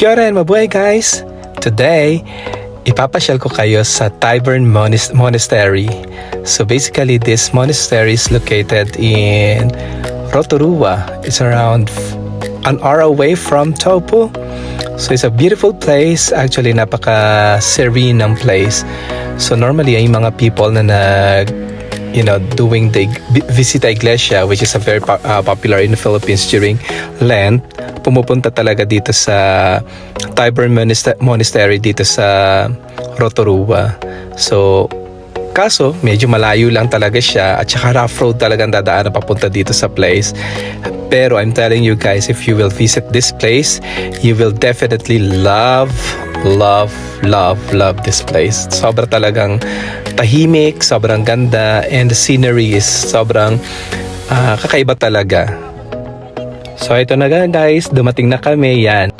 Kia ora and mabuhay guys! Today, ipapasyal ko kayo sa Tyburn Monastery. So basically, this monastery is located in Rotorua. It's around an hour away from Taupo. So it's a beautiful place. Actually, napaka-serene ng place. So normally, ay mga people na doing the Visita Iglesia, which is a very popular in the Philippines during Lent, pumupunta talaga dito sa Tyburn Monastery dito sa Rotorua. So, kaso medyo malayo lang talaga siya at saka rough road talagang dadaan na papunta dito sa place. Pero I'm telling you guys, if you will visit this place, you will definitely love this place. Sobra talagang tahimik, sobrang ganda, and the scenery is sobrang kakaiba talaga. So ito na guys, dumating na kami, yan.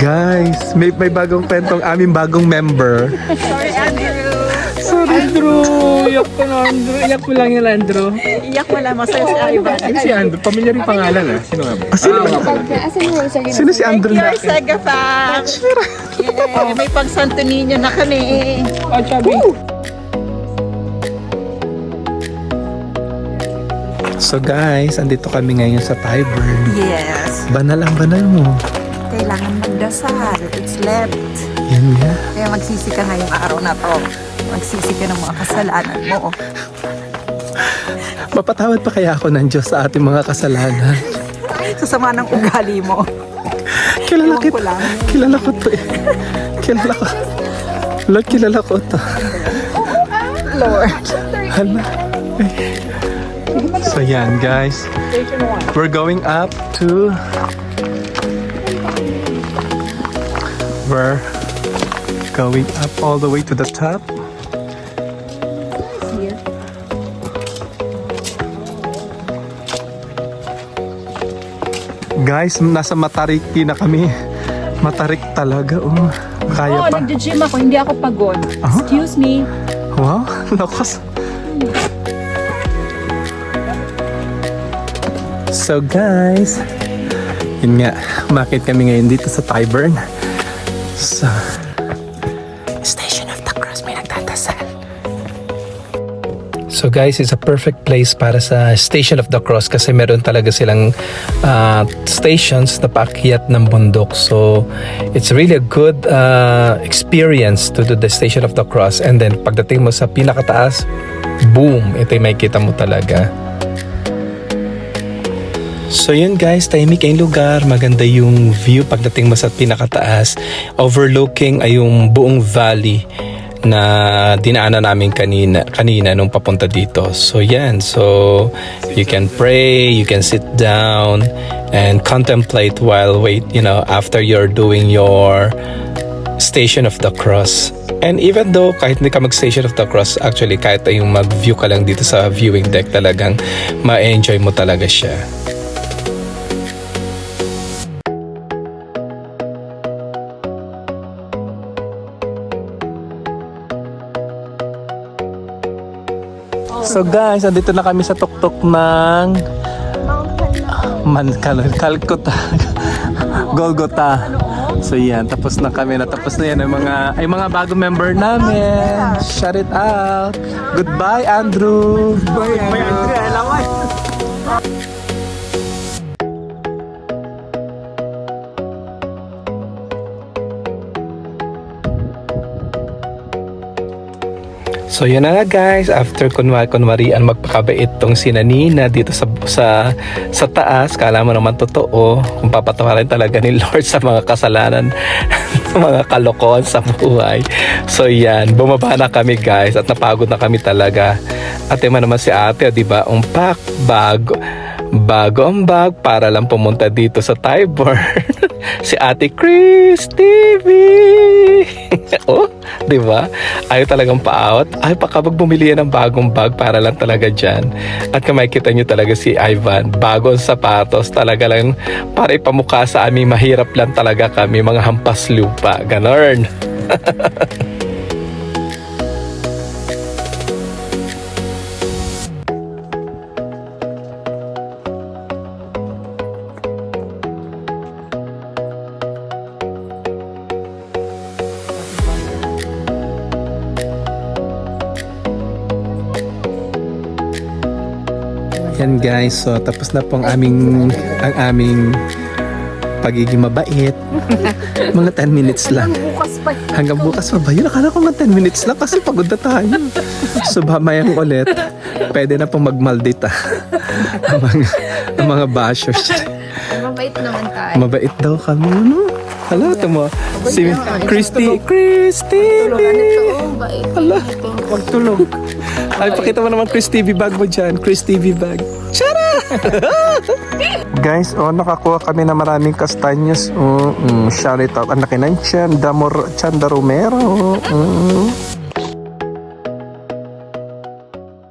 Guys, may bagong kwentong aming bagong member. Sorry, Andrew. Sorry, Andrew. Iyak ko na, Andrew. Iyak mo lang yan, Andrew. Iyak mo lang, masaya si Ivan. Si Andrew, pamilyar yung pangalan ah. Sino nga ba? Sino si Andrew na? You're Sega fan. Yeah, may pang Santo Niño na kami. Oh, Chubby. So guys, andito kami ngayon sa Tyburn. Yes. Banal ang banal mo. Kailangan magdasal. It's left. Yan nga. Kaya magsisi ka ngayong araw na to. Magsisi ka ng mga kasalanan mo. Mapatawad pa kaya ako ng Diyos sa ating mga kasalanan? Sa sama ng ugali mo. Kilala Ewan ko lang. Kilala ko to eh. Kilala ko. Lord, kilala ko to. Lord. Hala. So yan guys. We're going up to... We're going up all the way to the top. Guys, nasa Matariki na kami. Matarik talaga, oh. Kaya pa. Nag-gym ako, hindi ako pagod. Excuse me. Wow, lakas. So guys, yun nga, umakit kami ngayon dito sa Tyburn. Sa Station of the Cross, may nagdadasal. So guys, it's a perfect place para sa Station of the Cross kasi meron talaga silang stations na paakyat ng bundok. So it's really a good experience to do the Station of the Cross. And then pagdating mo sa pinakataas, boom, ito yung makikita mo talaga. So yun guys, tahimik yung lugar, maganda yung view pagdating mo sa pinakataas, overlooking ay yung buong valley na dinaanan namin kanina nung papunta dito. So yan, so you can pray, you can sit down and contemplate while after you're doing your Station of the Cross. And even though kahit hindi ka mag-Station of the Cross, actually kahit yung mag-view ka lang dito sa viewing deck, talagang ma-enjoy mo talaga siya. So guys, andito na kami sa tuktok ng Calcutta. Golgotha. So yan, tapos na kami. Natapos na yan ay mga bagong member namin. Shout it out. Goodbye, Andrew. Boy, Andre, alam mo. So yun na nga guys, after kunwarian magpakabait tong si Nanina dito sa taas, kala mo naman totoo kung papatawarin talaga ni Lord sa mga kasalanan mga kalokohan sa buhay. So yan, bumaba na kami guys at napagod na kami talaga. Ate man naman si ate, di ba? Unpack bago ang bag para lang pumunta dito sa Tyburn. Si Ate Chris TV. Oh, di ba? Ayaw talagang paawat. Ayaw pa kapag bumili yan ng bagong bag para lang talaga dyan. At kung makikita nyo talaga si Ivan, bagong sapatos, talaga lang para ipamukha sa aming mahirap lang talaga kami, mga hampas lupa. Ganon. Yan guys, so tapos na po ang aming pagiging mabait. Mga 10 minutes lang. Bukas pa. Hanggang bukas pa ba yun? Akala ko mga 10 minutes lang kasi pagod na tayo. So mamayang ulit, pwede na pong mag-maldita ang mga bashers. Mabait naman tayo. Mabait daw kami, no? Hala, ito mo. Si Christy. Tulungan ito. Bait. Hala. Huwag tulog. Ay, pakita mo naman Chris TV bag mo dyan. Chris TV bag. Tara! Guys, nakakuha kami na maraming kastanyos. Shout it out. Ang laki ng Chanda Romero.